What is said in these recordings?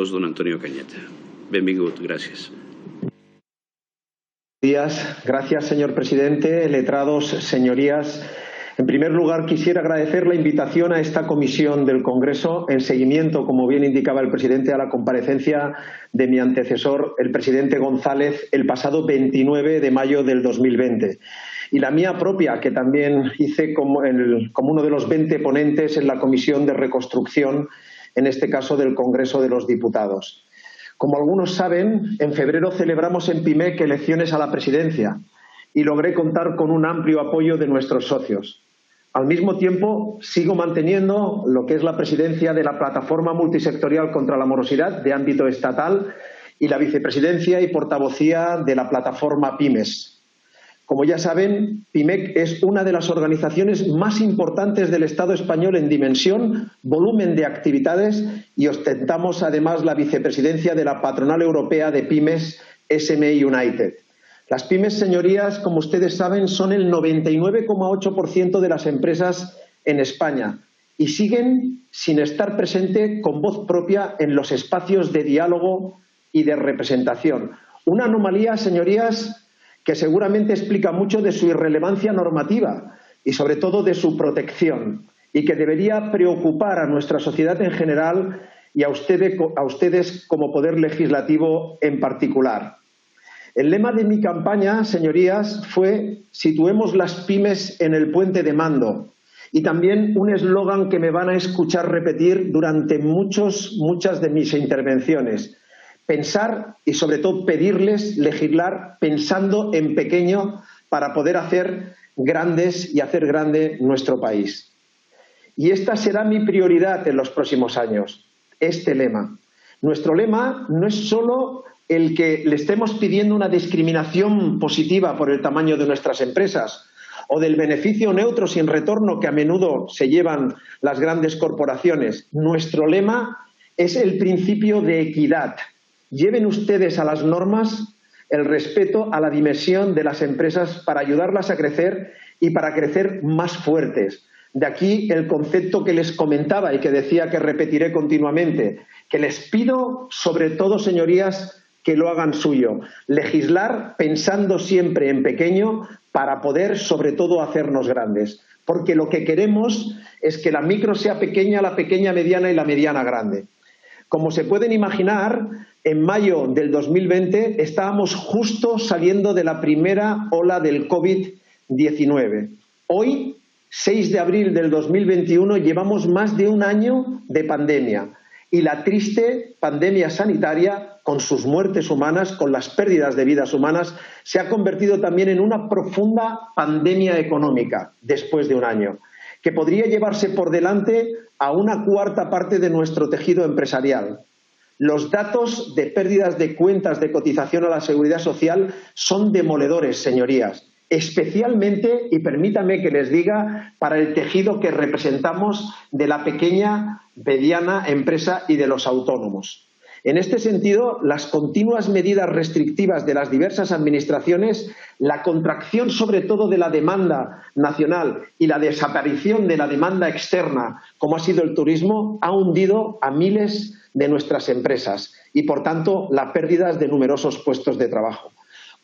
Don Antonio Cañete. Benvingut, gràcies. Gracias, señor presidente, letrados, señorías. En primer lugar, quisiera agradecer la invitación a esta comisión del Congreso en seguimiento, como bien indicaba el presidente, a la comparecencia de mi antecesor, el presidente González, el pasado 29 de mayo del 2020. Y la mía propia, que también hice como uno de los 20 ponentes en la Comisión de Reconstrucción, en este caso del Congreso de los Diputados. Como algunos saben, en febrero celebramos en PIMEC elecciones a la presidencia y logré contar con un amplio apoyo de nuestros socios. Al mismo tiempo, sigo manteniendo lo que es la presidencia de la Plataforma Multisectorial contra la Morosidad de ámbito estatal y la vicepresidencia y portavocía de la plataforma PYMES. Como ya saben, PIMEC es una de las organizaciones más importantes del Estado español en dimensión, volumen de actividades y ostentamos además la vicepresidencia de la Patronal Europea de Pymes SME United. Las pymes, señorías, como ustedes saben, son el 99,8% de las empresas en España y siguen sin estar presente con voz propia en los espacios de diálogo y de representación. Una anomalía, señorías, que seguramente explica mucho de su irrelevancia normativa y sobre todo de su protección y que debería preocupar a nuestra sociedad en general y a ustedes como Poder Legislativo en particular. El lema de mi campaña, señorías, fue «Situemos las pymes en el puente de mando» y también un eslogan que me van a escuchar repetir durante muchas de mis intervenciones. Pensar y, sobre todo, pedirles legislar pensando en pequeño para poder hacer grandes y hacer grande nuestro país. Y esta será mi prioridad en los próximos años, este lema. Nuestro lema no es solo el que le estemos pidiendo una discriminación positiva por el tamaño de nuestras empresas o del beneficio neutro sin retorno que a menudo se llevan las grandes corporaciones. Nuestro lema es el principio de equidad. Lleven ustedes a las normas el respeto a la dimensión de las empresas para ayudarlas a crecer y para crecer más fuertes. De aquí el concepto que les comentaba y que decía que repetiré continuamente, que les pido sobre todo, señorías, que lo hagan suyo. Legislar pensando siempre en pequeño para poder sobre todo hacernos grandes. Porque lo que queremos es que la micro sea pequeña, la pequeña mediana y la mediana grande. Como se pueden imaginar, en mayo del 2020 estábamos justo saliendo de la primera ola del COVID-19. Hoy, 6 de abril del 2021, llevamos más de un año de pandemia y la triste pandemia sanitaria, con sus muertes humanas, con las pérdidas de vidas humanas, se ha convertido también en una profunda pandemia económica después de un año, que podría llevarse por delante a una cuarta parte de nuestro tejido empresarial. Los datos de pérdidas de cuentas de cotización a la Seguridad Social son demoledores, señorías, especialmente, y permítanme que les diga, para el tejido que representamos de la pequeña, mediana empresa y de los autónomos. En este sentido, las continuas medidas restrictivas de las diversas administraciones, la contracción sobre todo de la demanda nacional y la desaparición de la demanda externa, como ha sido el turismo, ha hundido a miles de nuestras empresas y, por tanto, la pérdida de numerosos puestos de trabajo.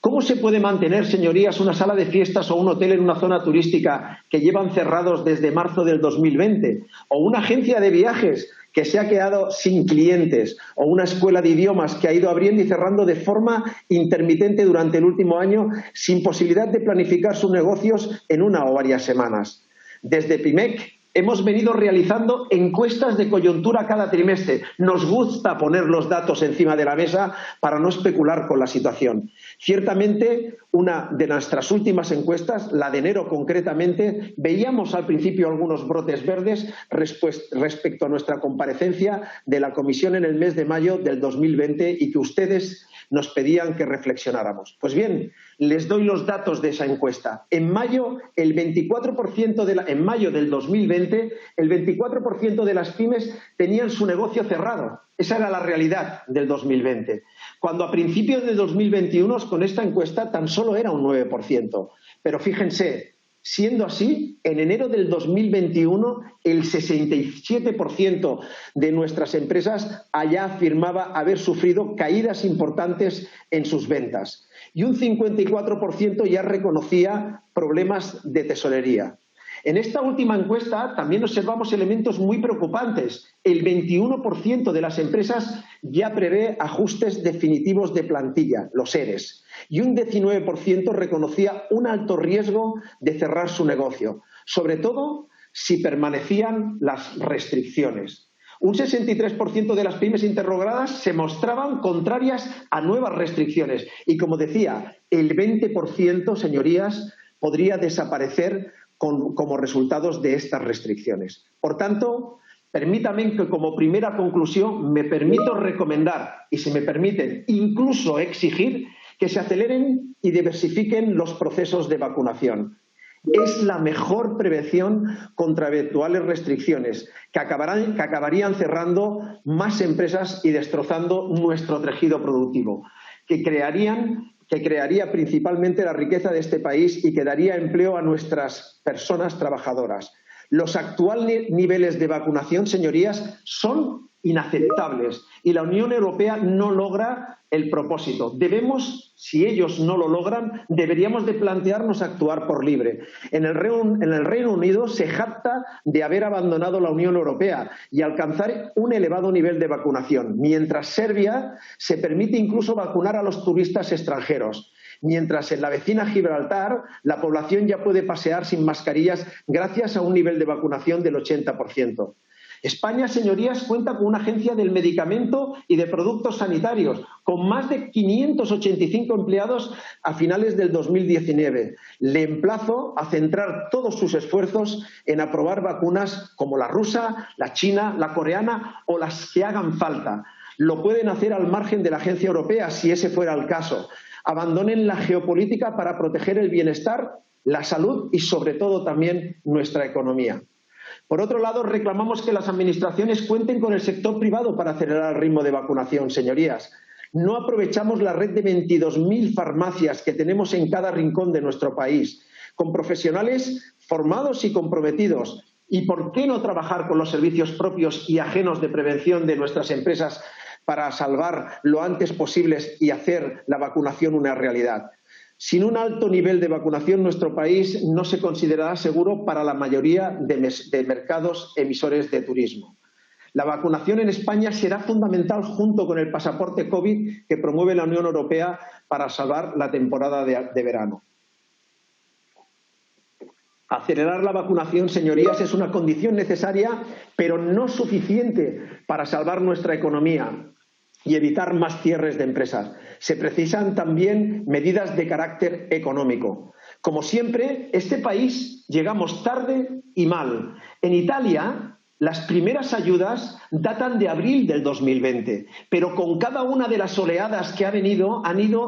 ¿Cómo se puede mantener, señorías, una sala de fiestas o un hotel en una zona turística que llevan cerrados desde marzo del 2020? ¿O una agencia de viajes que se ha quedado sin clientes? ¿O una escuela de idiomas que ha ido abriendo y cerrando de forma intermitente durante el último año sin posibilidad de planificar sus negocios en una o varias semanas? Desde PIMEC hemos venido realizando encuestas de coyuntura cada trimestre. Nos gusta poner los datos encima de la mesa para no especular con la situación. Ciertamente, una de nuestras últimas encuestas, la de enero concretamente, veíamos al principio algunos brotes verdes respecto a nuestra comparecencia de la Comisión en el mes de mayo del 2020 y que ustedes nos pedían que reflexionáramos. Pues bien, les doy los datos de esa encuesta. En mayo, el 24% en mayo del 2020, el 24% de las pymes tenían su negocio cerrado. Esa era la realidad del 2020. Cuando a principios de 2021, con esta encuesta, tan solo era un 9%. Pero fíjense, Siendo así, en enero del 2021, el 67% de nuestras empresas allá afirmaba haber sufrido caídas importantes en sus ventas y un 54% ya reconocía problemas de tesorería. En esta última encuesta también observamos elementos muy preocupantes. El 21% de las empresas ya prevé ajustes definitivos de plantilla, los ERES, y un 19% reconocía un alto riesgo de cerrar su negocio, sobre todo si permanecían las restricciones. Un 63% de las pymes interrogadas se mostraban contrarias a nuevas restricciones y, como decía, el 20%, señorías, podría desaparecer como resultados de estas restricciones. Por tanto, permítanme que como primera conclusión me permito recomendar, y si me permiten, incluso exigir, que se aceleren y diversifiquen los procesos de vacunación. Es la mejor prevención contra eventuales restricciones que acabarían cerrando más empresas y destrozando nuestro tejido productivo, que crearía principalmente la riqueza de este país y que daría empleo a nuestras personas trabajadoras. Los actuales niveles de vacunación, señorías, son inaceptables y la Unión Europea no logra el propósito. Si ellos no lo logran, deberíamos de plantearnos actuar por libre. En el Reino Unido se jacta de haber abandonado la Unión Europea y alcanzar un elevado nivel de vacunación, mientras Serbia se permite incluso vacunar a los turistas extranjeros. Mientras en la vecina Gibraltar la población ya puede pasear sin mascarillas gracias a un nivel de vacunación del 80%. España, señorías, cuenta con una agencia del medicamento y de productos sanitarios, con más de 585 empleados a finales del 2019. Le emplazo a centrar todos sus esfuerzos en aprobar vacunas como la rusa, la china, la coreana o las que hagan falta. Lo pueden hacer al margen de la agencia europea, si ese fuera el caso. Abandonen la geopolítica para proteger el bienestar, la salud y, sobre todo, también nuestra economía. Por otro lado, reclamamos que las administraciones cuenten con el sector privado para acelerar el ritmo de vacunación, señorías. No aprovechamos la red de 22.000 farmacias que tenemos en cada rincón de nuestro país, con profesionales formados y comprometidos. ¿Y por qué no trabajar con los servicios propios y ajenos de prevención de nuestras empresas para salvar lo antes posible y hacer la vacunación una realidad? Sin un alto nivel de vacunación, nuestro país no se considerará seguro para la mayoría de mercados emisores de turismo. La vacunación en España será fundamental junto con el pasaporte COVID que promueve la Unión Europea para salvar la temporada de verano. Acelerar la vacunación, señorías, es una condición necesaria, pero no suficiente para salvar nuestra economía y evitar más cierres de empresas. Se precisan también medidas de carácter económico. Como siempre, este país llegamos tarde y mal. En Italia, las primeras ayudas datan de abril del 2020, pero con cada una de las oleadas que han ido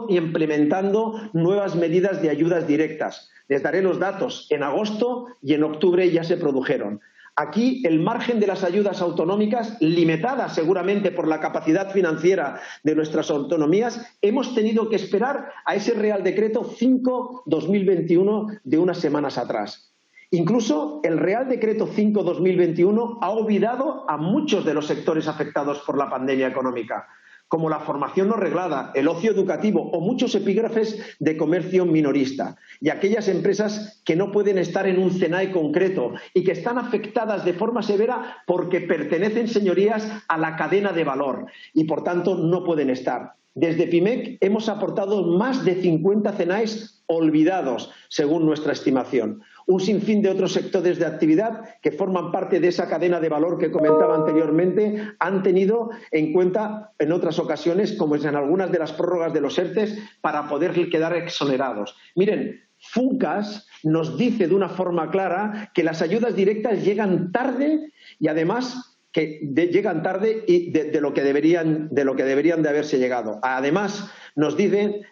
implementando nuevas medidas de ayudas directas. Les daré los datos. En agosto y en octubre ya se produjeron. Aquí el margen de las ayudas autonómicas, limitada seguramente por la capacidad financiera de nuestras autonomías, hemos tenido que esperar a ese Real Decreto 5/2021 de unas semanas atrás. Incluso el Real Decreto 5/2021 ha olvidado a muchos de los sectores afectados por la pandemia económica, como la formación no reglada, el ocio educativo o muchos epígrafes de comercio minorista y aquellas empresas que no pueden estar en un CENAE concreto y que están afectadas de forma severa porque pertenecen, señorías, a la cadena de valor y, por tanto, no pueden estar. Desde PIMEC hemos aportado más de 50 CENAEs olvidados, según nuestra estimación. Un sinfín de otros sectores de actividad que forman parte de esa cadena de valor que comentaba anteriormente han tenido en cuenta en otras ocasiones, como es en algunas de las prórrogas de los ERTEs, para poder quedar exonerados. Miren, FUNCAS nos dice de una forma clara que las ayudas directas llegan tarde y además llegan tarde y de lo que deberían de haberse llegado. Además, nos dice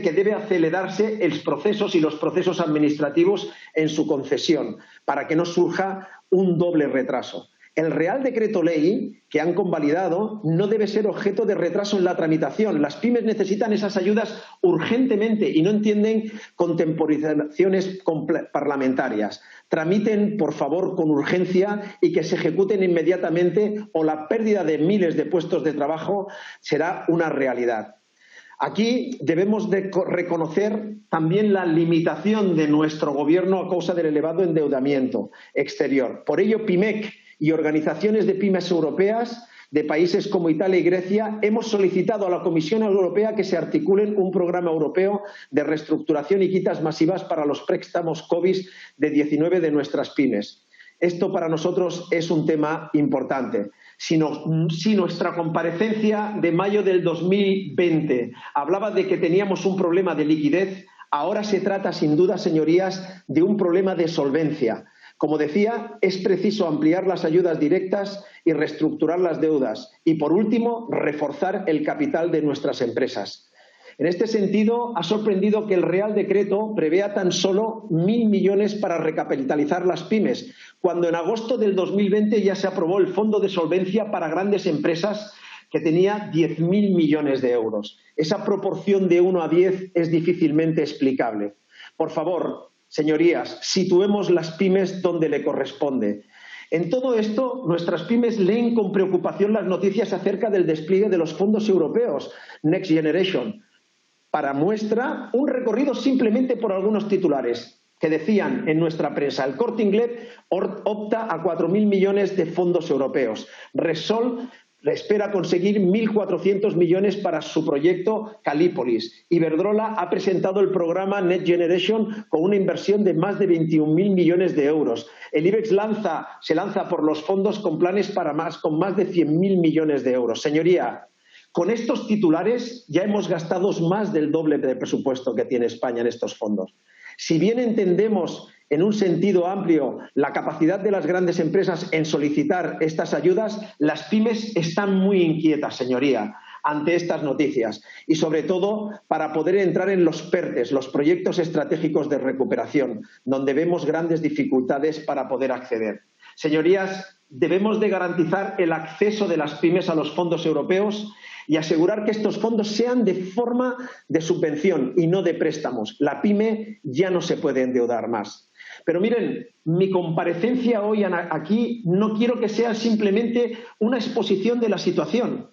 que debe acelerarse los procesos administrativos en su concesión para que no surja un doble retraso. El Real Decreto Ley que han convalidado no debe ser objeto de retraso en la tramitación. Las pymes necesitan esas ayudas urgentemente y no entienden contemporizaciones parlamentarias. Tramiten, por favor, con urgencia y que se ejecuten inmediatamente o la pérdida de miles de puestos de trabajo será una realidad. Aquí debemos de reconocer también la limitación de nuestro Gobierno a causa del elevado endeudamiento exterior. Por ello, PYMEC y organizaciones de pymes europeas de países como Italia y Grecia hemos solicitado a la Comisión Europea que se articulen un programa europeo de reestructuración y quitas masivas para los préstamos COVID-19 de nuestras pymes. Esto para nosotros es un tema importante. Si nuestra comparecencia de mayo del 2020 hablaba de que teníamos un problema de liquidez, ahora se trata sin duda, señorías, de un problema de solvencia. Como decía, es preciso ampliar las ayudas directas y reestructurar las deudas y, por último, reforzar el capital de nuestras empresas. En este sentido, ha sorprendido que el Real Decreto prevea tan solo 1.000 millones para recapitalizar las pymes, cuando en agosto del 2020 ya se aprobó el Fondo de Solvencia para grandes empresas que tenía 10.000 millones de euros. Esa proporción de 1 a 10 es difícilmente explicable. Por favor, señorías, situemos las pymes donde le corresponde. En todo esto, nuestras pymes leen con preocupación las noticias acerca del despliegue de los fondos europeos Next Generation. Para muestra, un recorrido simplemente por algunos titulares que decían en nuestra prensa: el Corte Inglés opta a 4.000 millones de fondos europeos. Repsol espera conseguir 1.400 millones para su proyecto Calípolis. Iberdrola ha presentado el programa Next Generation con una inversión de más de 21.000 millones de euros. El IBEX se lanza por los fondos con planes con más de 100.000 millones de euros. Señoría, con estos titulares ya hemos gastado más del doble del presupuesto que tiene España en estos fondos. Si bien entendemos en un sentido amplio la capacidad de las grandes empresas en solicitar estas ayudas, las pymes están muy inquietas, señoría, ante estas noticias y, sobre todo, para poder entrar en los PERTES, los proyectos estratégicos de recuperación, donde vemos grandes dificultades para poder acceder. Señorías, debemos de garantizar el acceso de las pymes a los fondos europeos y asegurar que estos fondos sean de forma de subvención y no de préstamos. La pyme ya no se puede endeudar más. Pero miren, mi comparecencia hoy aquí no quiero que sea simplemente una exposición de la situación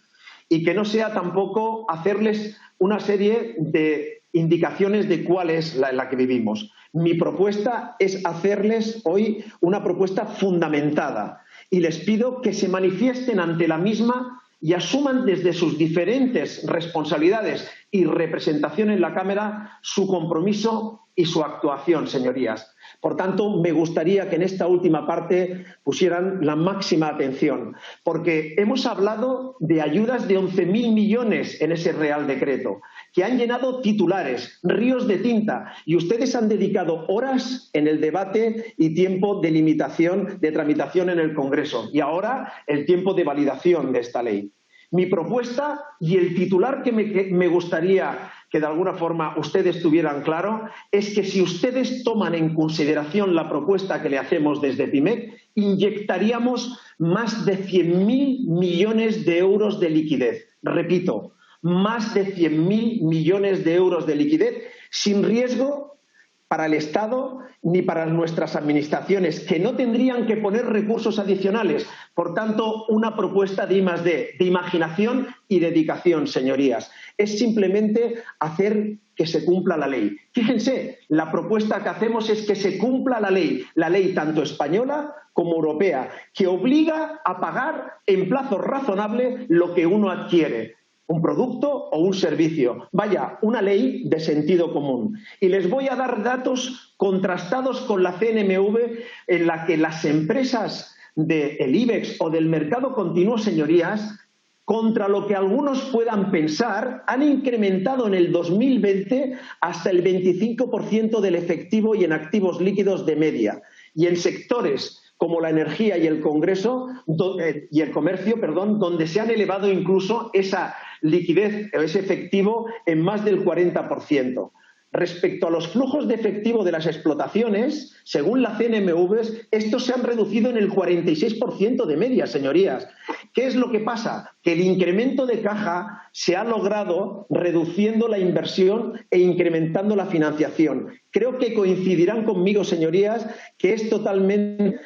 y que no sea tampoco hacerles una serie de indicaciones de cuál es la que vivimos. Mi propuesta es hacerles hoy una propuesta fundamentada y les pido que se manifiesten ante la misma y asuman desde sus diferentes responsabilidades y representación en la Cámara su compromiso y su actuación, señorías. Por tanto, me gustaría que en esta última parte pusieran la máxima atención, porque hemos hablado de ayudas de 11.000 millones en ese Real Decreto, que han llenado titulares, ríos de tinta, y ustedes han dedicado horas en el debate y tiempo de limitación de tramitación en el Congreso, y ahora el tiempo de validación de esta ley. Mi propuesta y el titular que me gustaría que de alguna forma ustedes tuvieran claro es que si ustedes toman en consideración la propuesta que le hacemos desde PYMEC, inyectaríamos más de 100.000 millones de euros de liquidez. Repito, más de 100.000 millones de euros de liquidez sin riesgo para el Estado ni para nuestras administraciones, que no tendrían que poner recursos adicionales. Por tanto, una propuesta de I+D, de imaginación y dedicación, señorías. Es simplemente hacer que se cumpla la ley. Fíjense, la propuesta que hacemos es que se cumpla la ley tanto española como europea, que obliga a pagar en plazo razonable lo que uno adquiere, un producto o un servicio. Vaya, una ley de sentido común. Y les voy a dar datos contrastados con la CNMV en la que las empresas del IBEX o del mercado continuo, señorías, contra lo que algunos puedan pensar, han incrementado en el 2020 hasta el 25% del efectivo y en activos líquidos de media. Y en sectores como la energía y el comercio, donde se han elevado incluso esa liquidez o ese efectivo en más del 40%. Respecto a los flujos de efectivo de las explotaciones, según la CNMV, estos se han reducido en el 46% de media, señorías. ¿Qué es lo que pasa? Que el incremento de caja se ha logrado reduciendo la inversión e incrementando la financiación. Creo que coincidirán conmigo, señorías, que es totalmente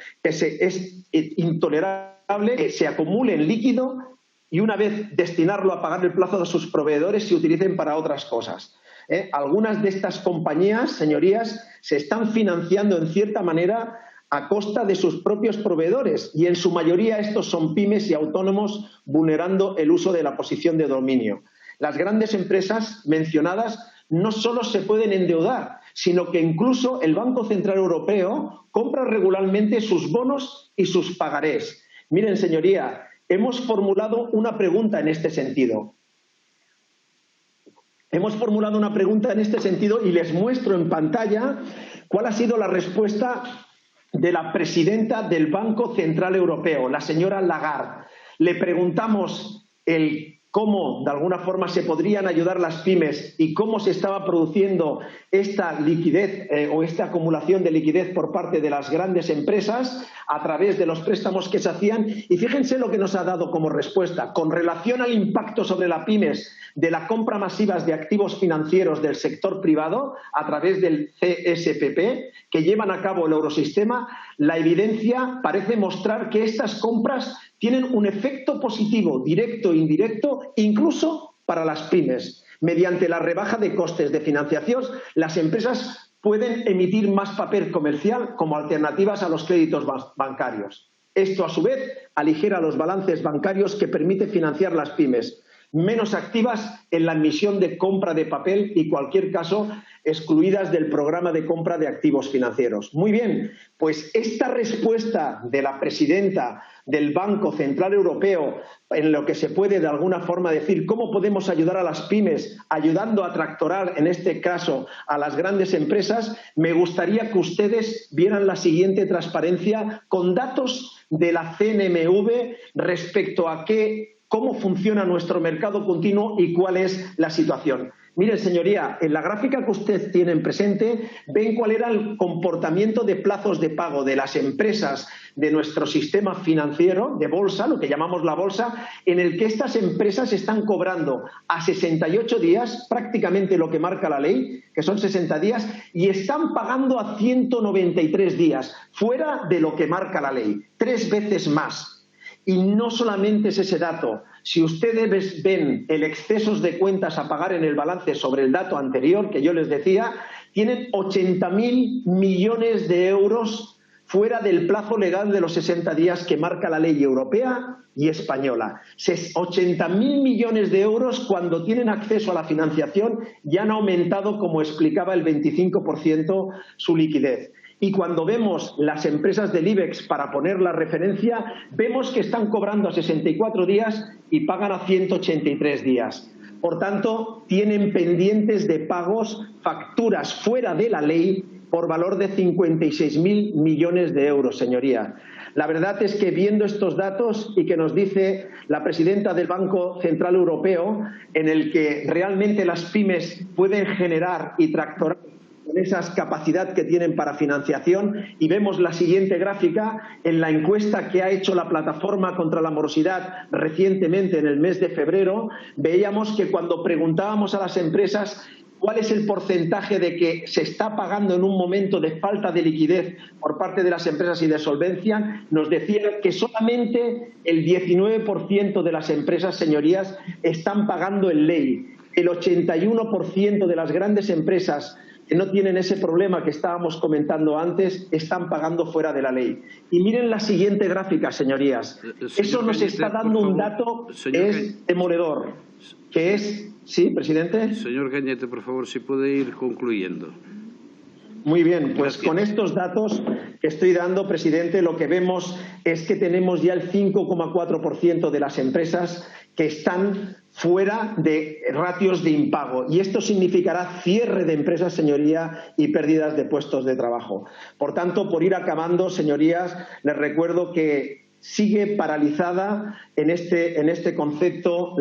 intolerable que se acumule en líquido y una vez destinarlo a pagar el plazo de sus proveedores se utilicen para otras cosas. Algunas de estas compañías, señorías, se están financiando en cierta manera a costa de sus propios proveedores y en su mayoría estos son pymes y autónomos vulnerando el uso de la posición de dominio. Las grandes empresas mencionadas no solo se pueden endeudar, sino que incluso el Banco Central Europeo compra regularmente sus bonos y sus pagarés. Miren, señoría, hemos formulado una pregunta en este sentido. Y les muestro en pantalla cuál ha sido la respuesta de la presidenta del Banco Central Europeo, la señora Lagarde. Le preguntamos cómo, de alguna forma, se podrían ayudar las pymes y cómo se estaba produciendo esta liquidez o esta acumulación de liquidez por parte de las grandes empresas a través de los préstamos que se hacían. Y fíjense lo que nos ha dado como respuesta. Con relación al impacto sobre las pymes de la compra masiva de activos financieros del sector privado a través del CSPP que llevan a cabo el Eurosistema, la evidencia parece mostrar que estas compras tienen un efecto positivo, directo e indirecto, incluso para las pymes. Mediante la rebaja de costes de financiación, las empresas pueden emitir más papel comercial como alternativas a los créditos bancarios. Esto, a su vez, aligera los balances bancarios que permite financiar las pymes, menos activas en la emisión de compra de papel y, en cualquier caso, excluidas del programa de compra de activos financieros. Muy bien, pues esta respuesta de la presidenta del Banco Central Europeo en lo que se puede de alguna forma decir cómo podemos ayudar a las pymes, ayudando a tractorar, en este caso, a las grandes empresas, me gustaría que ustedes vieran la siguiente transparencia con datos de la CNMV respecto a cómo funciona nuestro mercado continuo y cuál es la situación. Miren, señoría, en la gráfica que usted tiene presente, ven cuál era el comportamiento de plazos de pago de las empresas de nuestro sistema financiero, de bolsa, lo que llamamos la bolsa, en el que estas empresas están cobrando a 68 días, prácticamente lo que marca la ley, que son 60 días, y están pagando a 193 días, fuera de lo que marca la ley, 3 veces más. Y no solamente es ese dato. Si ustedes ven el excesos de cuentas a pagar en el balance sobre el dato anterior que yo les decía, tienen 80.000 millones de euros fuera del plazo legal de los 60 días que marca la ley europea y española. 80.000 millones de euros cuando tienen acceso a la financiación ya han aumentado, como explicaba, el 25% su liquidez. Y cuando vemos las empresas del IBEX, para poner la referencia, vemos que están cobrando a 64 días y pagan a 183 días. Por tanto, tienen pendientes de pagos, facturas fuera de la ley por valor de 56.000 millones de euros, señoría. La verdad es que viendo estos datos y que nos dice la presidenta del Banco Central Europeo, en el que realmente las pymes pueden generar y tractorar con esa capacidad que tienen para financiación, y vemos la siguiente gráfica en la encuesta que ha hecho la Plataforma contra la Morosidad recientemente en el mes de febrero, veíamos que cuando preguntábamos a las empresas cuál es el porcentaje de que se está pagando en un momento de falta de liquidez por parte de las empresas y de solvencia, nos decían que solamente el 19% de las empresas, señorías, están pagando en ley. El 81% de las grandes empresas que no tienen ese problema que estábamos comentando antes, están pagando fuera de la ley. Y miren la siguiente gráfica, señorías. Eso nos está dando un dato que es demoledor, que es... ¿Sí, presidente? Señor Cañete, por favor, si puede ir concluyendo. Muy bien, pues con estos datos que estoy dando, presidente, lo que vemos es que tenemos ya el 5,4% de las empresas que están fuera de ratios de impago. Y esto significará cierre de empresas, señoría, y pérdidas de puestos de trabajo. Por tanto, por ir acabando, señorías, les recuerdo que sigue paralizada en este concepto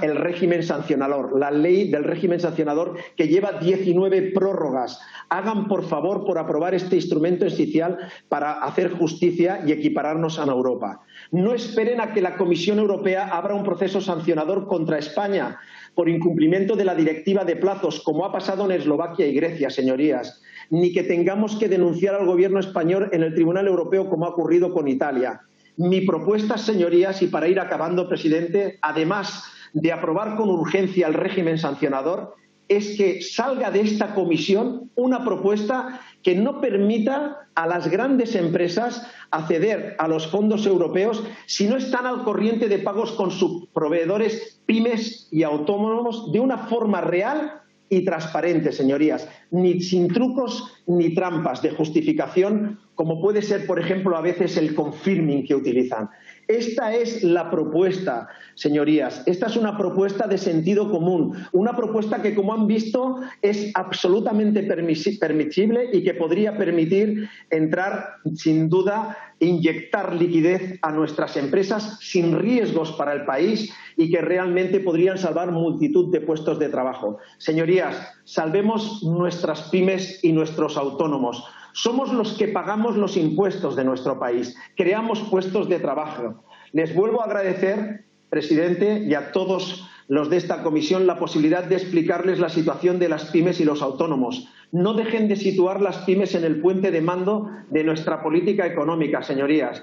el régimen sancionador, la ley del régimen sancionador que lleva 19 prórrogas. Hagan, por favor, por aprobar este instrumento esencial para hacer justicia y equipararnos a Europa. No esperen a que la Comisión Europea abra un proceso sancionador contra España por incumplimiento de la directiva de plazos, como ha pasado en Eslovaquia y Grecia, señorías, ni que tengamos que denunciar al Gobierno español en el Tribunal Europeo, como ha ocurrido con Italia. Mi propuesta, señorías, y para ir acabando, presidente, además de aprobar con urgencia el régimen sancionador, es que salga de esta comisión una propuesta que no permita a las grandes empresas acceder a los fondos europeos si no están al corriente de pagos con sus proveedores, pymes y autónomos de una forma real y transparente, señorías, ni sin trucos ni trampas de justificación, como puede ser, por ejemplo, a veces el confirming que utilizan. Esta es la propuesta, señorías. Esta es una propuesta de sentido común, una propuesta que, como han visto, es absolutamente permisible y que podría permitir entrar, sin duda, inyectar liquidez a nuestras empresas sin riesgos para el país y que realmente podrían salvar multitud de puestos de trabajo. Señorías, salvemos nuestras pymes y nuestros autónomos. Somos los que pagamos los impuestos de nuestro país, creamos puestos de trabajo. Les vuelvo a agradecer, presidente, y a todos los de esta comisión la posibilidad de explicarles la situación de las pymes y los autónomos. No dejen de situar las pymes en el puente de mando de nuestra política económica, señorías.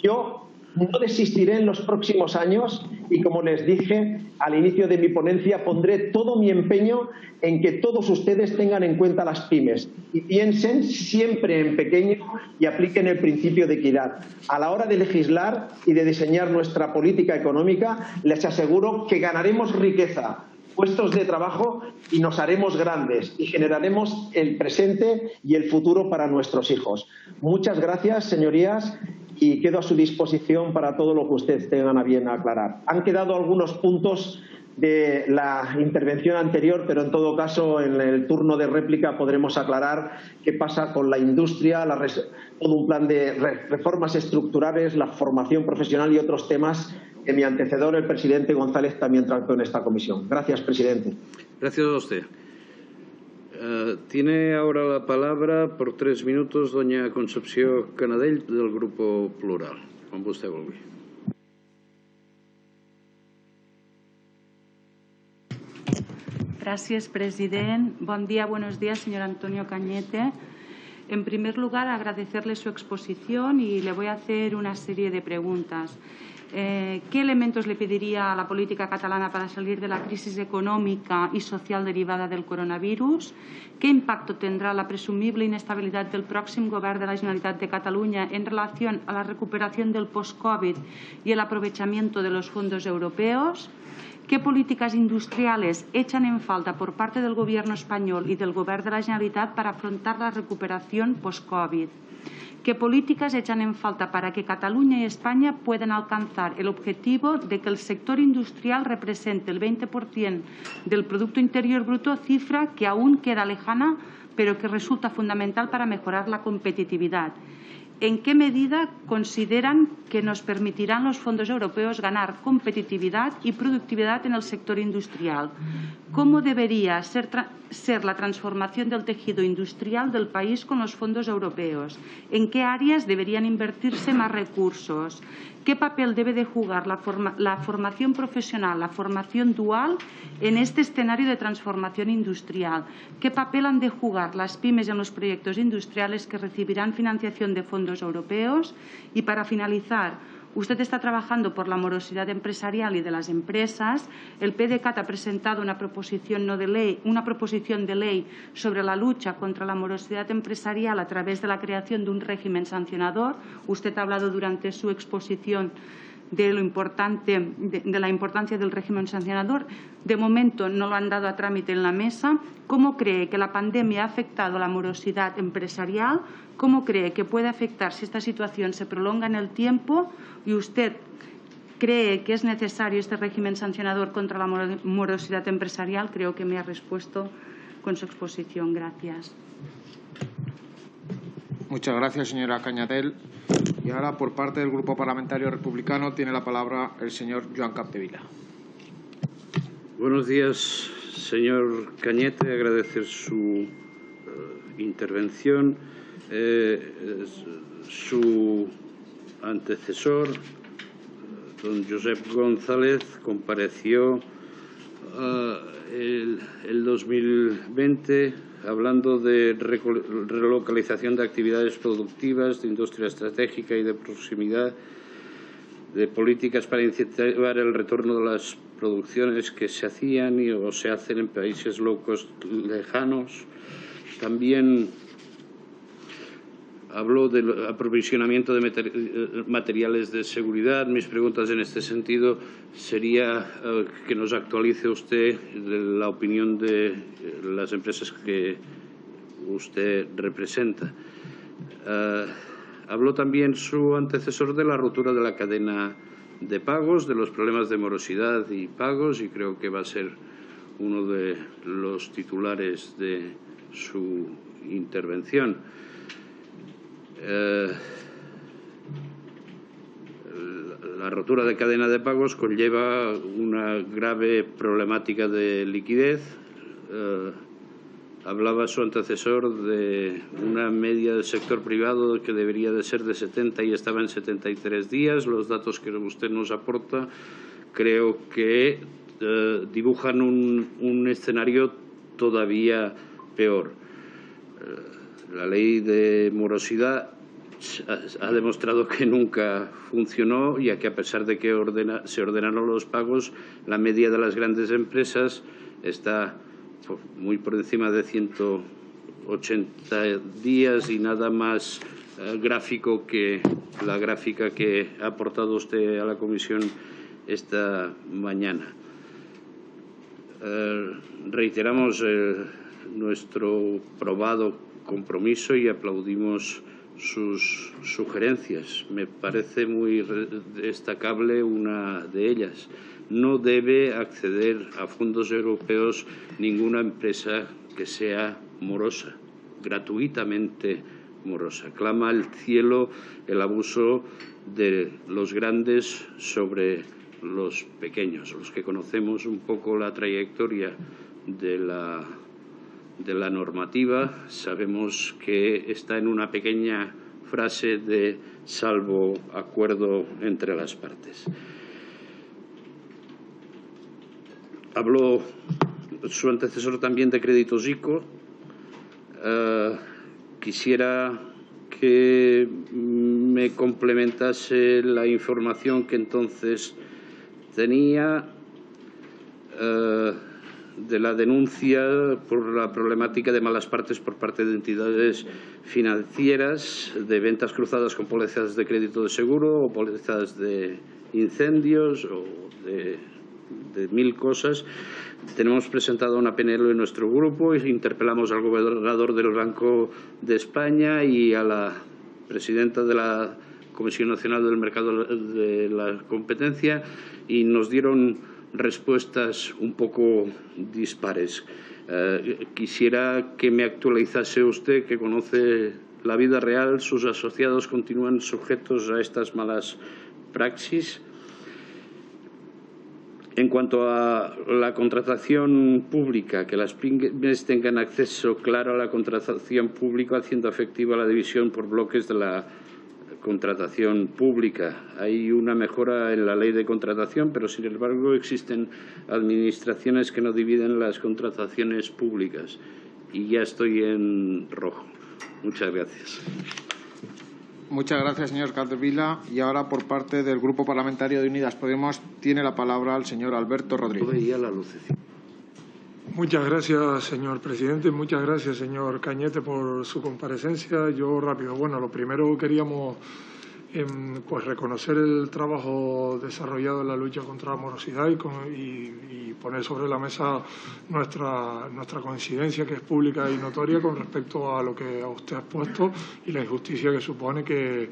Yo no desistiré en los próximos años y, como les dije al inicio de mi ponencia, pondré todo mi empeño en que todos ustedes tengan en cuenta las pymes y piensen siempre en pequeño y apliquen el principio de equidad. A la hora de legislar y de diseñar nuestra política económica, les aseguro que ganaremos riqueza, puestos de trabajo y nos haremos grandes y generaremos el presente y el futuro para nuestros hijos. Muchas gracias, señorías, y quedo a su disposición para todo lo que ustedes tengan a bien aclarar. Han quedado algunos puntos de la intervención anterior, pero en todo caso en el turno de réplica podremos aclarar qué pasa con la industria, todo un plan de reformas estructurales, la formación profesional y otros temas que mi antecedor, el presidente González, también trató en esta comisión. Gracias, presidente. Gracias a usted. Tiene ahora la palabra por 3 minutos doña Concepción Canadell del Grupo Plural. Com vostè vulgui. Gracias, president. Buen día, buenos días, señor Antonio Cañete. En primer lugar, agradecerle su exposición y le voy a hacer una serie de preguntas. ¿Qué elementos le pediría a la política catalana para salir de la crisis económica y social derivada del coronavirus? ¿Qué impacto tendrá la presumible inestabilidad del próximo Govern de la Generalitat de Cataluña en relación a la recuperación del post-COVID y el aprovechamiento de los fondos europeos? ¿Qué políticas industriales echan en falta por parte del Gobierno español y del Govern de la Generalitat para afrontar la recuperación post-COVID? ¿Qué políticas echan en falta para que Cataluña y España puedan alcanzar el objetivo de que el sector industrial represente el 20% del Producto Interior Bruto, cifra que aún queda lejana, pero que resulta fundamental para mejorar la competitividad? ¿En qué medida consideran que nos permitirán los fondos europeos ganar competitividad y productividad en el sector industrial? ¿Cómo debería ser la transformación del tejido industrial del país con los fondos europeos? ¿En qué áreas deberían invertirse más recursos? ¿Qué papel debe de jugar la formación profesional, la formación dual en este escenario de transformación industrial? ¿Qué papel han de jugar las pymes en los proyectos industriales que recibirán financiación de fondos europeos? Y para finalizar, usted está trabajando por la morosidad empresarial y de las empresas. El PDeCAT ha presentado una proposición de ley sobre la lucha contra la morosidad empresarial a través de la creación de un régimen sancionador. Usted ha hablado durante su exposición de la importancia del régimen sancionador. De momento no lo han dado a trámite en la mesa. ¿Cómo cree que la pandemia ha afectado la morosidad empresarial? ¿Cómo cree que puede afectar si esta situación se prolonga en el tiempo? ¿Y usted cree que es necesario este régimen sancionador contra la morosidad empresarial? Creo que me ha respuesto con su exposición. Gracias. Muchas gracias, señora Cañadell. Y ahora, por parte del Grupo Parlamentario Republicano, tiene la palabra el señor Joan Capdevila. Buenos días, señor Cañete. Agradecer su intervención. Su antecesor, don Josep González, compareció el 2020 hablando de relocalización de actividades productivas, de industria estratégica y de proximidad, de políticas para incentivar el retorno de las producciones que se hacían o se hacen en países low cost lejanos. También habló del aprovisionamiento de materiales de seguridad. Mis preguntas en este sentido sería que nos actualice usted la opinión de las empresas que usted representa. Habló también su antecesor de la ruptura de la cadena de pagos, de los problemas de morosidad y pagos, y creo que va a ser uno de los titulares de su intervención. La rotura de cadena de pagos conlleva una grave problemática de liquidez. Hablaba su antecesor de una media del sector privado que debería de ser de 70 y estaba en 73 días. Los datos que usted nos aporta creo que dibujan un escenario todavía peor. La ley de morosidad ha demostrado que nunca funcionó, ya que a pesar de que se ordenaron los pagos, la media de las grandes empresas está muy por encima de 180 días y nada más gráfico que la gráfica que ha aportado usted a la comisión esta mañana. Reiteramos nuestro probado compromiso y aplaudimos sus sugerencias. Me parece muy destacable una de ellas. No debe acceder a fondos europeos ninguna empresa que sea morosa, gratuitamente morosa. Clama al cielo el abuso de los grandes sobre los pequeños. Los que conocemos un poco la trayectoria de la normativa sabemos que está en una pequeña frase de salvo acuerdo entre las partes. Habló su antecesor también de créditos ICO. Quisiera que me complementase la información que entonces tenía de la denuncia por la problemática de malas partes por parte de entidades financieras, de ventas cruzadas con pólizas de crédito de seguro o pólizas de incendios o de mil cosas. Tenemos presentado una PNL en nuestro grupo y interpelamos al gobernador del Banco de España y a la presidenta de la Comisión Nacional del Mercado de la Competencia y nos dieron respuestas un poco dispares. Quisiera que me actualizase usted, que conoce la vida real. ¿Sus asociados continúan sujetos a estas malas praxis? En cuanto a la contratación pública, que las pymes tengan acceso claro a la contratación pública, haciendo efectiva la división por bloques de la contratación pública. Hay una mejora en la ley de contratación, pero sin embargo existen administraciones que no dividen las contrataciones públicas. Y ya estoy en rojo. Muchas gracias. Muchas gracias, señor Capdevila. Y ahora, por parte del Grupo Parlamentario de Unidas Podemos, tiene la palabra el señor Alberto Rodríguez. Muchas gracias, señor presidente. Muchas gracias, señor Cañete, por su comparecencia. Yo rápido. Bueno, lo primero queríamos pues reconocer el trabajo desarrollado en la lucha contra la morosidad y poner sobre la mesa nuestra coincidencia, que es pública y notoria, con respecto a lo que usted ha expuesto y la injusticia que supone que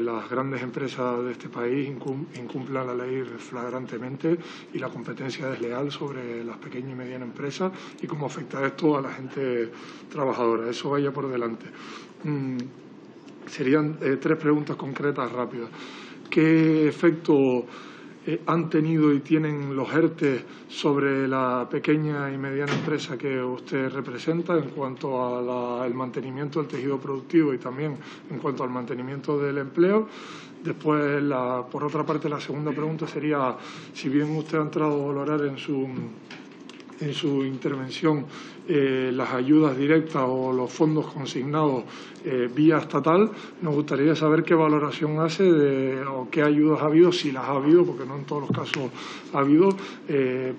las grandes empresas de este país incumplan la ley flagrantemente y la competencia desleal sobre las pequeñas y medianas empresas y cómo afecta esto a la gente trabajadora. Eso vaya por delante. Serían tres preguntas concretas rápidas. ¿Qué efecto han tenido y tienen los ERTE sobre la pequeña y mediana empresa que usted representa en cuanto al mantenimiento del tejido productivo y también en cuanto al mantenimiento del empleo. Después, por otra parte, la segunda pregunta sería, si bien usted ha entrado a valorar en su intervención las ayudas directas o los fondos consignados vía estatal, nos gustaría saber qué valoración hace o qué ayudas ha habido, si las ha habido, porque no en todos los casos ha habido,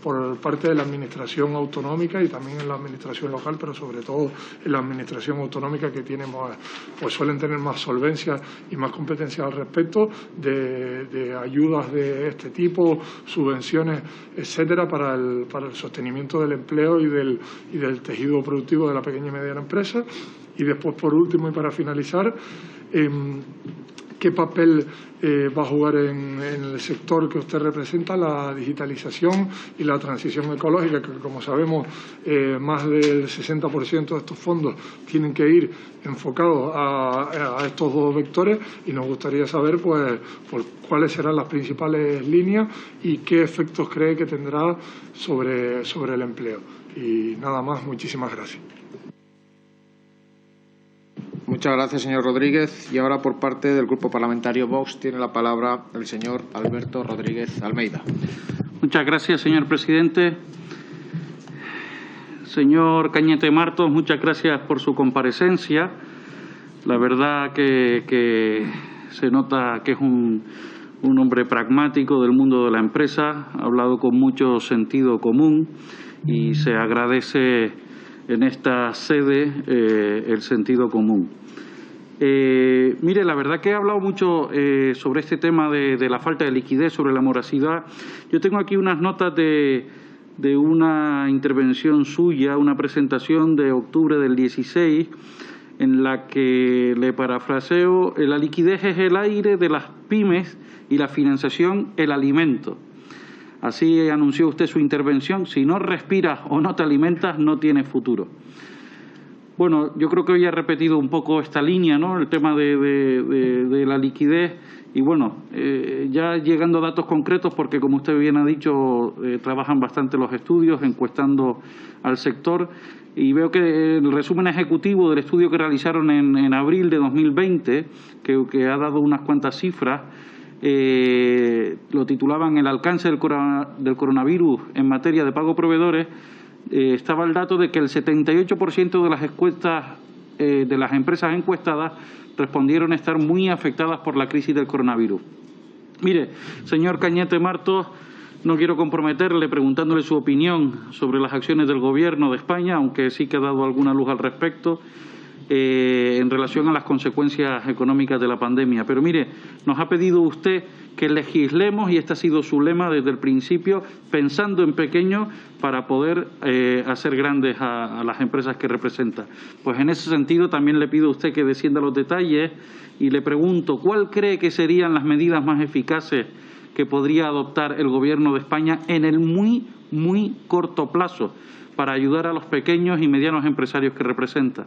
por parte de la Administración autonómica y también en la Administración local, pero sobre todo en la Administración autonómica, que tiene pues suelen tener más solvencia y más competencia al respecto de ayudas de este tipo, subvenciones, etcétera, para el sostenimiento del empleo y del tejido productivo de la pequeña y mediana empresa. Y después, por último y para finalizar, ¿qué papel va a jugar en el sector que usted representa la digitalización y la transición ecológica, que como sabemos más del 60% de estos fondos tienen que ir enfocados a estos dos vectores? Y nos gustaría saber pues cuáles serán las principales líneas y qué efectos cree que tendrá sobre el empleo. Y nada más, muchísimas gracias. Muchas gracias, señor Rodríguez. Y ahora, por parte del Grupo Parlamentario Vox, tiene la palabra el señor Alberto Rodríguez Almeida. Muchas gracias, señor presidente. Señor Cañete Martos, muchas gracias por su comparecencia. La verdad que se nota que es un hombre pragmático del mundo de la empresa, ha hablado con mucho sentido común y se agradece en esta sede el sentido común. Mire, la verdad que he hablado mucho sobre este tema de la falta de liquidez, sobre la morosidad. Yo tengo aquí unas notas de una intervención suya, una presentación de octubre del 16, en la que le parafraseo: la liquidez es el aire de las pymes y la financiación el alimento. Así anunció usted su intervención: si no respiras o no te alimentas, no tienes futuro. Bueno, yo creo que hoy ha repetido un poco esta línea, ¿no?, el tema de la liquidez. Y bueno, ya llegando a datos concretos, porque como usted bien ha dicho, trabajan bastante los estudios, encuestando al sector. Y veo que el resumen ejecutivo del estudio que realizaron en abril de 2020, que ha dado unas cuantas cifras, lo titulaban "El alcance del coronavirus en materia de pago a proveedores". Estaba el dato de que el 78% de las encuestas de las empresas encuestadas respondieron estar muy afectadas por la crisis del coronavirus. Mire, señor Cañete Martos, no quiero comprometerle preguntándole su opinión sobre las acciones del Gobierno de España, aunque sí que ha dado alguna luz al respecto, en relación a las consecuencias económicas de la pandemia. Pero mire, nos ha pedido usted que legislemos, y este ha sido su lema desde el principio, pensando en pequeño para poder hacer grandes a las empresas que representa. Pues en ese sentido también le pido a usted que descienda los detalles y le pregunto: ¿cuál cree que serían las medidas más eficaces que podría adoptar el Gobierno de España en el muy corto plazo para ayudar a los pequeños y medianos empresarios que representa?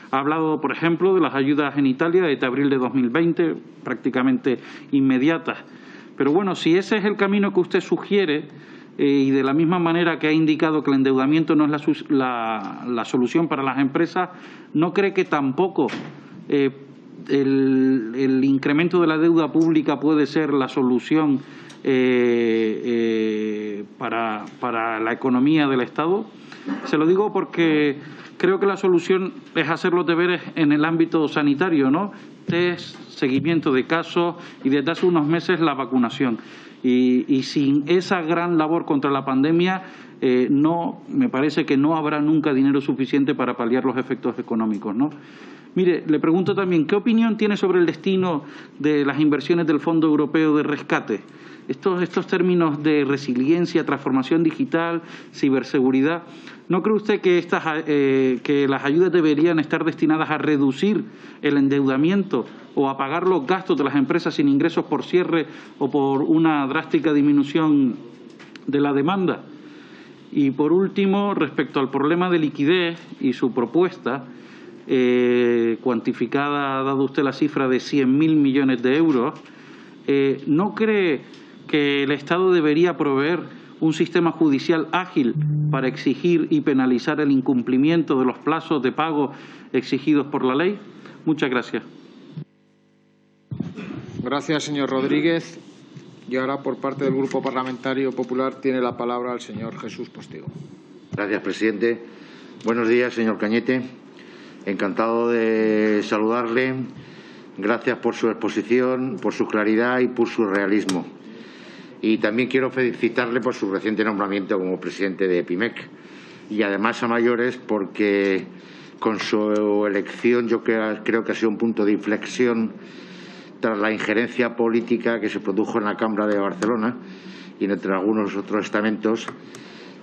Ha hablado, por ejemplo, de las ayudas en Italia desde abril de 2020, prácticamente inmediatas. Pero bueno, si ese es el camino que usted sugiere, y de la misma manera que ha indicado que el endeudamiento no es la solución para las empresas, ¿no cree que tampoco el incremento de la deuda pública puede ser la solución para la economía del Estado? Se lo digo porque creo que la solución es hacer los deberes en el ámbito sanitario, ¿no? Test, seguimiento de casos y desde hace unos meses la vacunación. Y sin esa gran labor contra la pandemia, me parece que no habrá nunca dinero suficiente para paliar los efectos económicos, ¿no? Mire, le pregunto también, ¿qué opinión tiene sobre el destino de las inversiones del Fondo Europeo de Rescate? Estos términos de resiliencia, transformación digital, ciberseguridad, ¿no cree usted que las ayudas deberían estar destinadas a reducir el endeudamiento o a pagar los gastos de las empresas sin ingresos por cierre o por una drástica disminución de la demanda? Y por último, respecto al problema de liquidez y su propuesta, cuantificada, ha dado usted la cifra de 100.000 millones de euros, ¿no cree que el Estado debería proveer un sistema judicial ágil para exigir y penalizar el incumplimiento de los plazos de pago exigidos por la ley? Muchas gracias. Gracias, señor Rodríguez. Y ahora, por parte del Grupo Parlamentario Popular, tiene la palabra el señor Jesús Postigo. Gracias, presidente. Buenos días, señor Cañete. Encantado de saludarle. Gracias por su exposición, por su claridad y por su realismo. Y también quiero felicitarle por su reciente nombramiento como presidente de EPIMEC. Y además a mayores porque con su elección yo creo que ha sido un punto de inflexión tras la injerencia política que se produjo en la Cámara de Barcelona y entre algunos otros estamentos.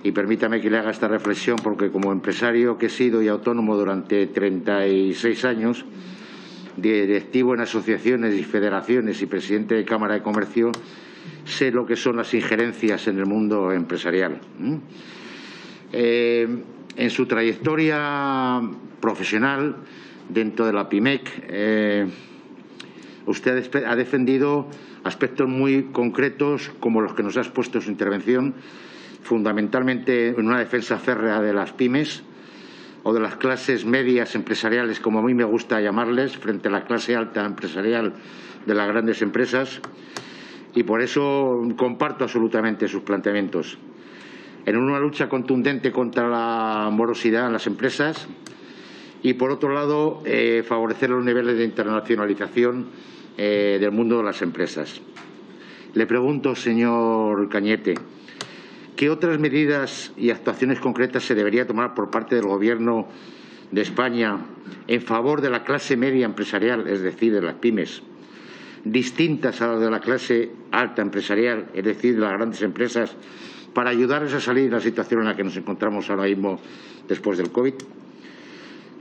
Y permítame que le haga esta reflexión porque como empresario que he sido y autónomo durante 36 años, directivo en asociaciones y federaciones y presidente de Cámara de Comercio, sé lo que son las injerencias en el mundo empresarial. En su trayectoria profesional dentro de la PIMEC, usted ha defendido aspectos muy concretos como los que nos ha expuesto en su intervención, fundamentalmente en una defensa férrea de las pymes o de las clases medias empresariales, como a mí me gusta llamarles, frente a la clase alta empresarial de las grandes empresas, y por eso comparto absolutamente sus planteamientos. En una lucha contundente contra la morosidad en las empresas y, por otro lado, favorecer los niveles de internacionalización del mundo de las empresas. Le pregunto, señor Cañete, ¿qué otras medidas y actuaciones concretas se debería tomar por parte del Gobierno de España en favor de la clase media empresarial, es decir, de las pymes, distintas a las de la clase alta empresarial, es decir, de las grandes empresas, para ayudarles a salir de la situación en la que nos encontramos ahora mismo después del COVID?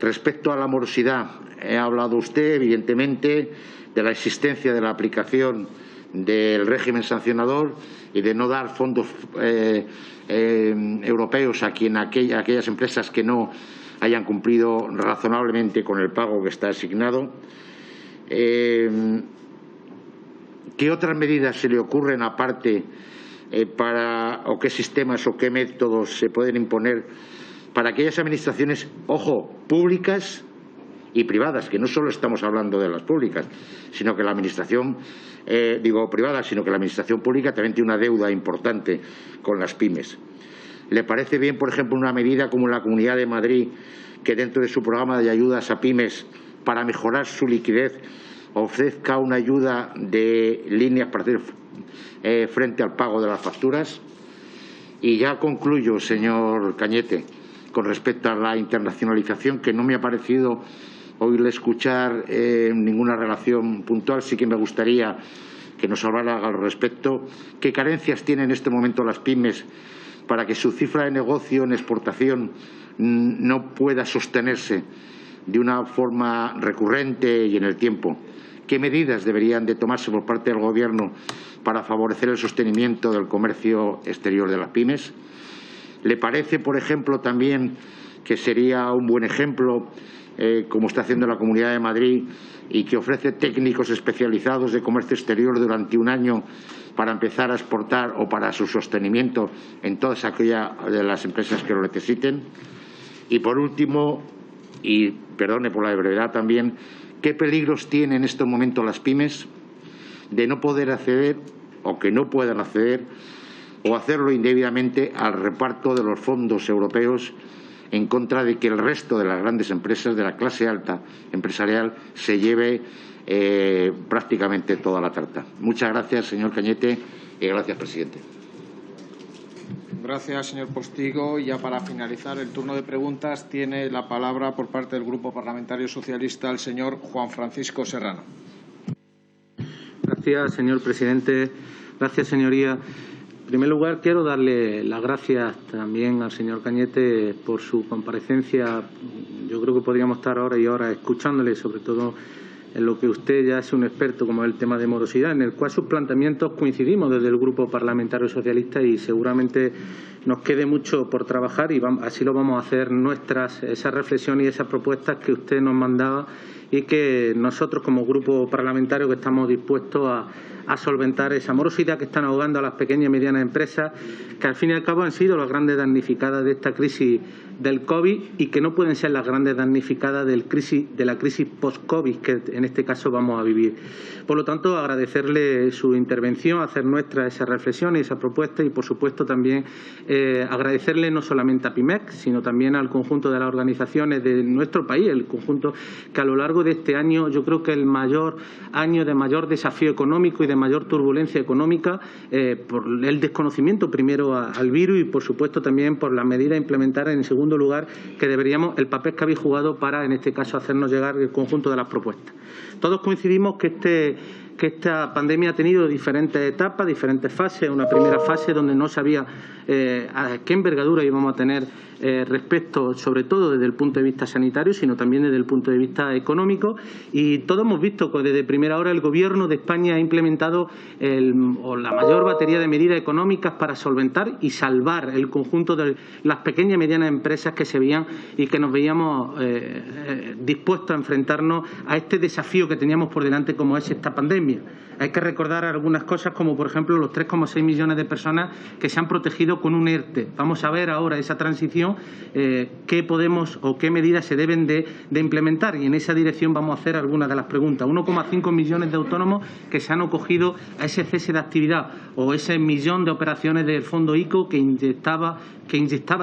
Respecto a la morosidad, ha hablado usted, evidentemente, de la existencia de la aplicación del régimen sancionador y de no dar fondos europeos a aquellas empresas que no hayan cumplido razonablemente con el pago que está asignado. ¿Qué otras medidas se le ocurren aparte o qué sistemas o qué métodos se pueden imponer para aquellas administraciones, ojo, públicas y privadas, que no solo estamos hablando de las públicas, sino que la administración, privada, sino que la administración pública también tiene una deuda importante con las pymes? ¿Le parece bien, por ejemplo, una medida como la Comunidad de Madrid, que dentro de su programa de ayudas a pymes para mejorar su liquidez ofrezca una ayuda de líneas para hacer frente al pago de las facturas? Y ya concluyo, señor Cañete, con respecto a la internacionalización, que no me ha parecido oírle escuchar ninguna relación puntual. Sí que me gustaría que nos hablara al respecto. ¿Qué carencias tienen en este momento las pymes para que su cifra de negocio en exportación no pueda sostenerse de una forma recurrente y en el tiempo? ¿Qué medidas deberían de tomarse por parte del Gobierno para favorecer el sostenimiento del comercio exterior de las pymes? ¿Le parece, por ejemplo, también que sería un buen ejemplo, como está haciendo la Comunidad de Madrid, y que ofrece técnicos especializados de comercio exterior durante un año para empezar a exportar o para su sostenimiento en todas aquellas de las empresas que lo necesiten? Y, por último, y perdone por la brevedad también, ¿qué peligros tienen en estos momentos las pymes de no poder acceder o que no puedan acceder o hacerlo indebidamente al reparto de los fondos europeos, en contra de que el resto de las grandes empresas de la clase alta empresarial se lleve prácticamente toda la tarta? Muchas gracias, señor Cañete, y gracias, presidente. Gracias, señor Postigo. Y ya para finalizar el turno de preguntas, tiene la palabra por parte del Grupo Parlamentario Socialista el señor Juan Francisco Serrano. Gracias, señor presidente. Gracias, señoría. En primer lugar, quiero darle las gracias también al señor Cañete por su comparecencia. Yo creo que podríamos estar horas y horas escuchándole, sobre todo en lo que usted ya es un experto, como es el tema de morosidad, en el cual sus planteamientos coincidimos desde el Grupo Parlamentario Socialista y seguramente nos quede mucho por trabajar y así lo vamos a hacer nuestras, esas reflexiones y esas propuestas que usted nos mandaba y que nosotros como grupo parlamentario que estamos dispuestos a solventar esa morosidad que están ahogando a las pequeñas y medianas empresas, que al fin y al cabo han sido las grandes damnificadas de esta crisis del COVID y que no pueden ser las grandes damnificadas de la crisis post-COVID que en este caso vamos a vivir. Por lo tanto, agradecerle su intervención, hacer nuestra esa reflexión y esa propuesta y, por supuesto, también agradecerle no solamente a PIMEC, sino también al conjunto de las organizaciones de nuestro país, el conjunto que a lo largo de este año, yo creo que el mayor año de mayor desafío económico y de mayor turbulencia económica por el desconocimiento primero al virus y, por supuesto, también por las medidas implementadas en segundo lugar, que deberíamos, el papel que habéis jugado para, en este caso, hacernos llegar el conjunto de las propuestas. Todos coincidimos que esta pandemia ha tenido diferentes etapas, diferentes fases. Una primera fase donde no sabía a qué envergadura íbamos a tener respecto, sobre todo desde el punto de vista sanitario, sino también desde el punto de vista económico. Y todos hemos visto que desde primera hora el Gobierno de España ha implementado la mayor batería de medidas económicas para solventar y salvar el conjunto de las pequeñas y medianas empresas que se veían y que nos veíamos dispuestos a enfrentarnos a este desafío que teníamos por delante como es esta pandemia. Hay que recordar algunas cosas como, por ejemplo, los 3,6 millones de personas que se han protegido con un ERTE. Vamos a ver ahora esa transición, qué podemos o qué medidas se deben de implementar y en esa dirección vamos a hacer algunas de las preguntas. 1,5 millones de autónomos que se han acogido a ese cese de actividad o ese millón de operaciones del Fondo ICO que inyectaba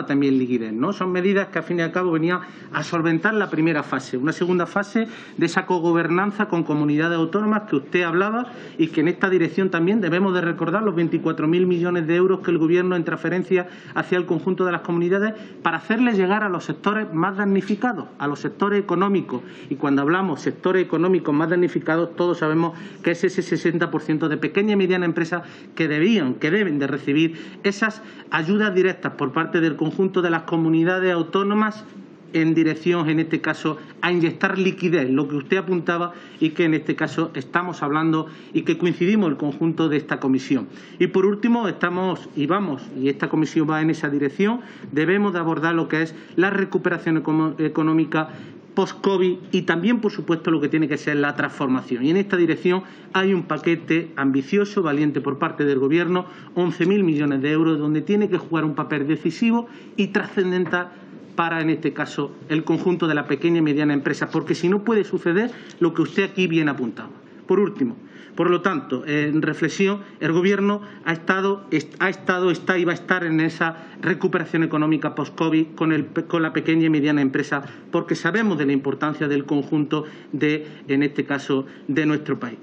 también liquidez, ¿no? Son medidas que, al fin y al cabo, venían a solventar la primera fase. Una segunda fase de esa cogobernanza con comunidades autónomas que usted hablaba y que en esta dirección también debemos de recordar los 24.000 millones de euros que el Gobierno en transferencia hacia el conjunto de las comunidades para hacerles llegar a los sectores más damnificados, a los sectores económicos. Y cuando hablamos sectores económicos más damnificados, todos sabemos que es ese 60% de pequeñas y medianas empresas que deben de recibir esas ayudas directas por parte del conjunto de las comunidades autónomas en dirección, en este caso, a inyectar liquidez, lo que usted apuntaba y que en este caso estamos hablando y que coincidimos el conjunto de esta comisión. Y por último, y esta comisión va en esa dirección, debemos de abordar lo que es la recuperación económica post-COVID y también, por supuesto, lo que tiene que ser la transformación. Y en esta dirección hay un paquete ambicioso, valiente por parte del Gobierno, 11.000 millones de euros, donde tiene que jugar un papel decisivo y trascendental para, en este caso, el conjunto de la pequeña y mediana empresa, porque si no puede suceder lo que usted aquí bien apuntaba. Por último, por lo tanto, en reflexión, el Gobierno está y va a estar en esa recuperación económica post-COVID con la pequeña y mediana empresa, porque sabemos de la importancia del conjunto en este caso, de nuestro país.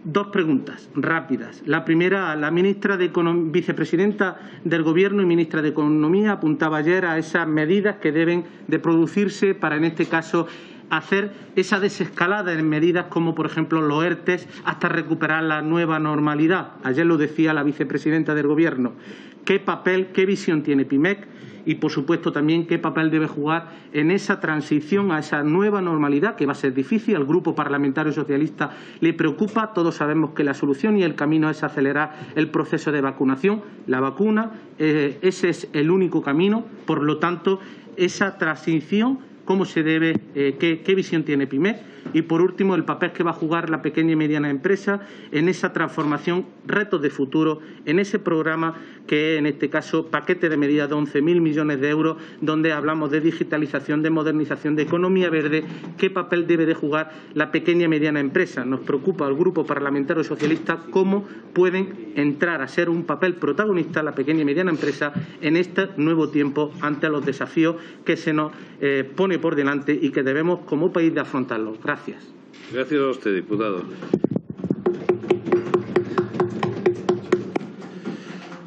Dos preguntas rápidas. La primera, la vicepresidenta del Gobierno y ministra de Economía apuntaba ayer a esas medidas que deben de producirse para, en este caso, hacer esa desescalada en medidas como, por ejemplo, los ERTES hasta recuperar la nueva normalidad. Ayer lo decía la vicepresidenta del Gobierno. ¿Qué papel, qué visión tiene PIMEC? Y, por supuesto, también qué papel debe jugar en esa transición a esa nueva normalidad, que va a ser difícil. Al Grupo Parlamentario Socialista le preocupa. Todos sabemos que la solución y el camino es acelerar el proceso de vacunación. La vacuna, ese es el único camino. Por lo tanto, esa transición, cómo se debe, qué visión tiene PIMEC. Y, por último, el papel que va a jugar la pequeña y mediana empresa en esa transformación, retos de futuro, en ese programa que, en este caso, paquete de medidas de 11.000 millones de euros, donde hablamos de digitalización, de modernización, de economía verde. ¿Qué papel debe de jugar la pequeña y mediana empresa? Nos preocupa al Grupo Parlamentario Socialista cómo pueden entrar a ser un papel protagonista la pequeña y mediana empresa en este nuevo tiempo ante los desafíos que se nos pone por delante y que debemos, como país, de afrontarlos. Gracias. Gracias a usted, diputado.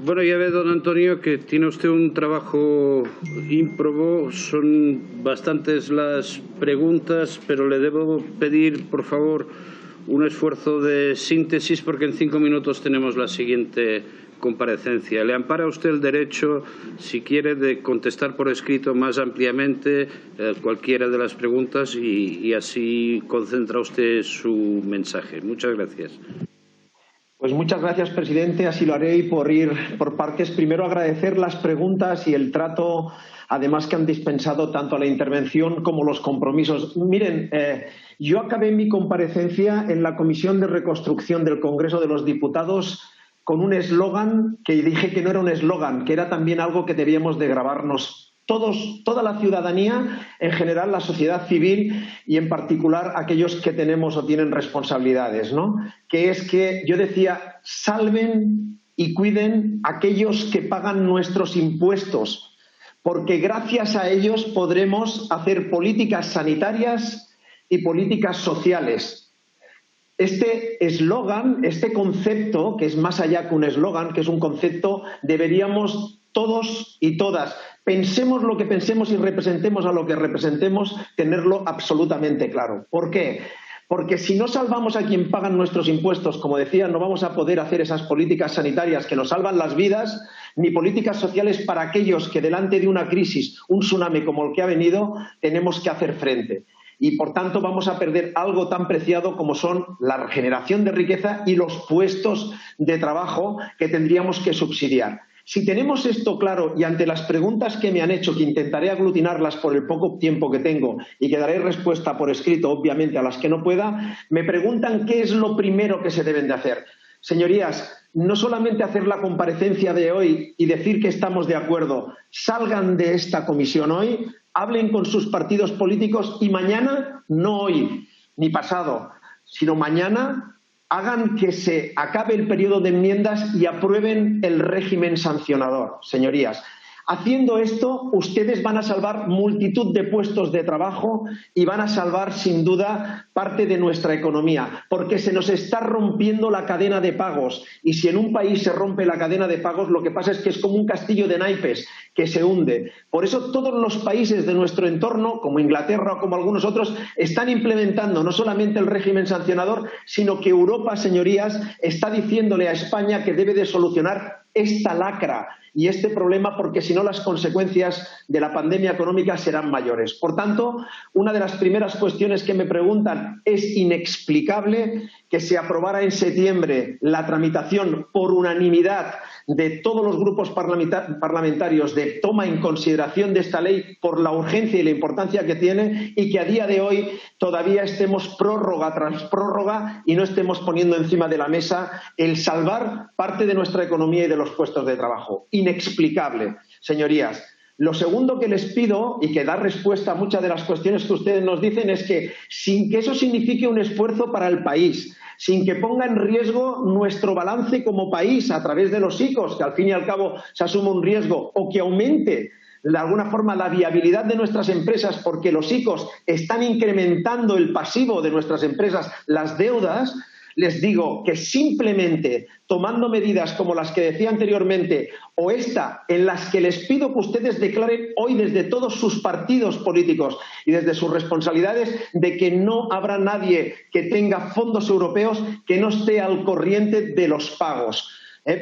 Bueno, ya ve, don Antonio, que tiene usted un trabajo ímprobo. Son bastantes las preguntas, pero le debo pedir, por favor, un esfuerzo de síntesis, porque en 5 minutos tenemos la siguiente comparecencia. ¿Le ampara usted el derecho, si quiere, de contestar por escrito más ampliamente cualquiera de las preguntas y así concentra usted su mensaje? Muchas gracias. Pues muchas gracias, presidente. Así lo haré, y por ir por partes. Primero, agradecer las preguntas y el trato, además, que han dispensado tanto a la intervención como los compromisos. Miren, yo acabé mi comparecencia en la Comisión de Reconstrucción del Congreso de los Diputados con un eslogan que dije que no era un eslogan, que era también algo que debíamos de grabarnos todos, toda la ciudadanía, en general la sociedad civil y en particular aquellos que tenemos o tienen responsabilidades, ¿no? Que es que yo decía, salven y cuiden a aquellos que pagan nuestros impuestos, porque gracias a ellos podremos hacer políticas sanitarias y políticas sociales. Este eslogan, este concepto, que es más allá que un eslogan, que es un concepto, deberíamos todos y todas, pensemos lo que pensemos y representemos a lo que representemos, tenerlo absolutamente claro. ¿Por qué? Porque si no salvamos a quien pagan nuestros impuestos, como decía, no vamos a poder hacer esas políticas sanitarias que nos salvan las vidas, ni políticas sociales para aquellos que delante de una crisis, un tsunami como el que ha venido, tenemos que hacer frente. Y, por tanto, vamos a perder algo tan preciado como son la generación de riqueza y los puestos de trabajo que tendríamos que subsidiar. Si tenemos esto claro y ante las preguntas que me han hecho, que intentaré aglutinarlas por el poco tiempo que tengo y que daré respuesta por escrito, obviamente, a las que no pueda, me preguntan qué es lo primero que se deben de hacer. Señorías, no solamente hacer la comparecencia de hoy y decir que estamos de acuerdo, salgan de esta comisión hoy, hablen con sus partidos políticos y mañana, no hoy ni pasado, sino mañana, hagan que se acabe el periodo de enmiendas y aprueben el régimen sancionador, señorías. Haciendo esto, ustedes van a salvar multitud de puestos de trabajo y van a salvar, sin duda, parte de nuestra economía, porque se nos está rompiendo la cadena de pagos. Y si en un país se rompe la cadena de pagos, lo que pasa es que es como un castillo de naipes que se hunde. Por eso todos los países de nuestro entorno, como Inglaterra o como algunos otros, están implementando no solamente el régimen sancionador, sino que Europa, señorías, está diciéndole a España que debe de solucionar esta lacra y este problema, porque si no las consecuencias de la pandemia económica serán mayores. Por tanto, una de las primeras cuestiones que me preguntan, es inexplicable que se aprobara en septiembre la tramitación por unanimidad de todos los grupos parlamentarios de toma en consideración de esta ley por la urgencia y la importancia que tiene, y que a día de hoy todavía estemos prórroga tras prórroga y no estemos poniendo encima de la mesa el salvar parte de nuestra economía y de los puestos de trabajo. Inexplicable, señorías. Lo segundo que les pido, y que da respuesta a muchas de las cuestiones que ustedes nos dicen, es que sin que eso signifique un esfuerzo para el país, sin que ponga en riesgo nuestro balance como país a través de los ICOs, que al fin y al cabo se asume un riesgo, o que aumente de alguna forma la viabilidad de nuestras empresas, porque los ICOs están incrementando el pasivo de nuestras empresas, las deudas, les digo que simplemente tomando medidas como las que decía anteriormente o esta, en las que les pido que ustedes declaren hoy desde todos sus partidos políticos y desde sus responsabilidades, de que no habrá nadie que tenga fondos europeos que no esté al corriente de los pagos.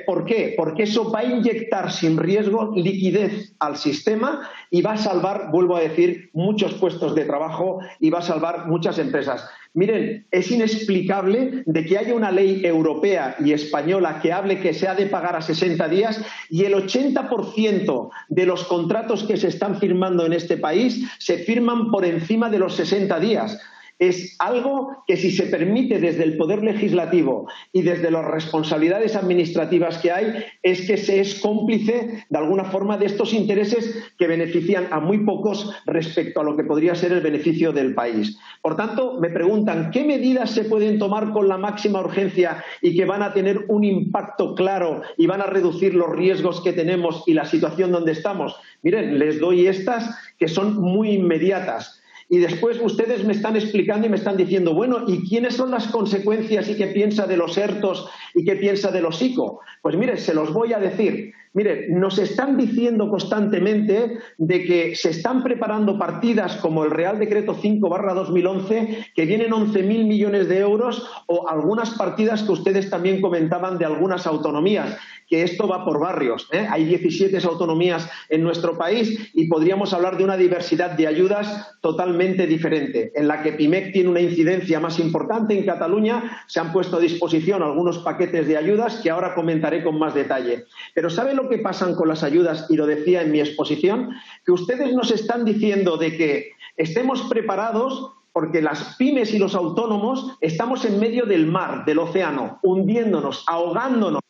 ¿Por qué? Porque eso va a inyectar sin riesgo liquidez al sistema y va a salvar, vuelvo a decir, muchos puestos de trabajo y va a salvar muchas empresas. Miren, es inexplicable de que haya una ley europea y española que hable que se ha de pagar a 60 días y el 80% de los contratos que se están firmando en este país se firman por encima de los 60 días. Es algo que, si se permite desde el Poder Legislativo y desde las responsabilidades administrativas que hay, es que se es cómplice de alguna forma de estos intereses que benefician a muy pocos respecto a lo que podría ser el beneficio del país. Por tanto, me preguntan qué medidas se pueden tomar con la máxima urgencia y que van a tener un impacto claro y van a reducir los riesgos que tenemos y la situación donde estamos. Miren, les doy estas que son muy inmediatas. Y después ustedes me están explicando y me están diciendo, bueno, ¿y quiénes son las consecuencias y qué piensa de los ERTOs y qué piensa de los ICO? Pues mire, se los voy a decir. Mire, nos están diciendo constantemente de que se están preparando partidas como el Real Decreto 5/2011, que vienen 11.000 millones de euros, o algunas partidas que ustedes también comentaban de algunas autonomías, que esto va por barrios, ¿eh? Hay 17 autonomías en nuestro país y podríamos hablar de una diversidad de ayudas totalmente diferente, en la que PIMEC tiene una incidencia más importante. En Cataluña se han puesto a disposición algunos paquetes de ayudas que ahora comentaré con más detalle. Pero ¿saben lo que pasan con las ayudas? Y lo decía en mi exposición, que ustedes nos están diciendo de que estemos preparados porque las pymes y los autónomos estamos en medio del mar, del océano, hundiéndonos, ahogándonos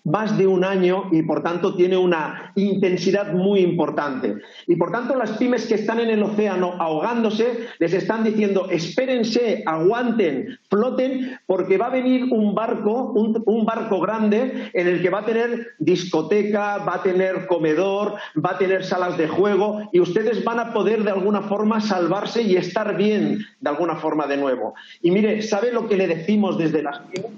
más de un año y por tanto tiene una intensidad muy importante. Y por tanto las pymes que están en el océano ahogándose les están diciendo espérense, aguanten, floten, porque va a venir un barco grande en el que va a tener discoteca, va a tener comedor, va a tener salas de juego y ustedes van a poder de alguna forma salvarse y estar bien de alguna forma de nuevo. Y mire, ¿sabe lo que le decimos desde las pymes?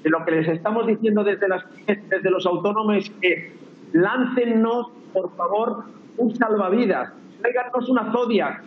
De lo que les estamos diciendo desde los autónomos, que láncennos, por favor, un salvavidas, tráiganos una Zodiac,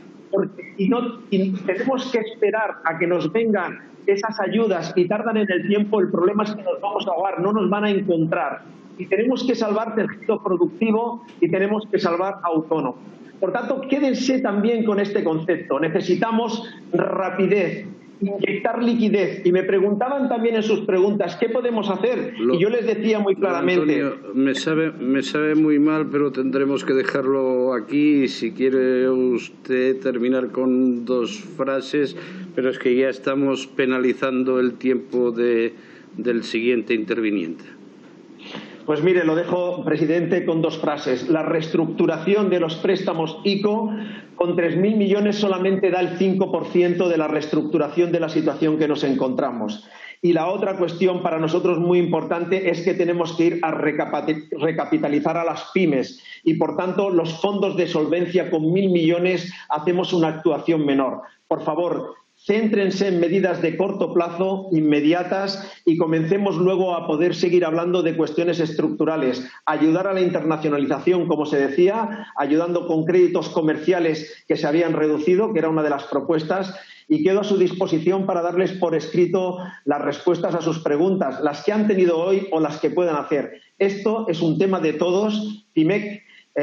y tenemos que esperar a que nos vengan esas ayudas y tardan en el tiempo. El problema es que nos vamos a ahogar, no nos van a encontrar. Y tenemos que salvar tejido productivo y tenemos que salvar autónomos. Por tanto, quédense también con este concepto. Necesitamos rapidez, inyectar liquidez. Y me preguntaban también en sus preguntas ¿qué podemos hacer? Y yo les decía muy claramente, Antonio, me sabe muy mal, pero tendremos que dejarlo aquí. Si quiere usted terminar con 2 frases, pero es que ya estamos penalizando el tiempo del siguiente interviniente. Pues mire, lo dejo, presidente, con 2 frases. La reestructuración de los préstamos ICO con 3.000 millones solamente da el 5% de la reestructuración de la situación que nos encontramos. Y la otra cuestión para nosotros muy importante es que tenemos que ir a recapitalizar a las pymes y, por tanto, los fondos de solvencia con 1.000 millones hacemos una actuación menor. Por favor, céntrense en medidas de corto plazo, inmediatas, y comencemos luego a poder seguir hablando de cuestiones estructurales. Ayudar a la internacionalización, como se decía, ayudando con créditos comerciales que se habían reducido, que era una de las propuestas, y quedo a su disposición para darles por escrito las respuestas a sus preguntas, las que han tenido hoy o las que puedan hacer. Esto es un tema de todos. PIMEC,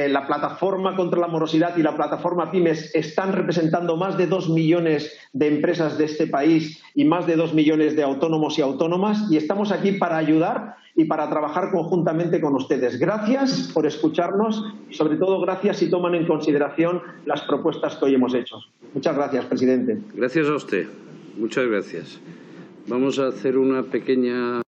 la plataforma contra la morosidad y la plataforma Pymes están representando más de 2 millones de empresas de este país y más de 2 millones de autónomos y autónomas, y estamos aquí para ayudar y para trabajar conjuntamente con ustedes. Gracias por escucharnos y, sobre todo, gracias si toman en consideración las propuestas que hoy hemos hecho. Muchas gracias, presidente. Gracias a usted. Muchas gracias. Vamos a hacer una pequeña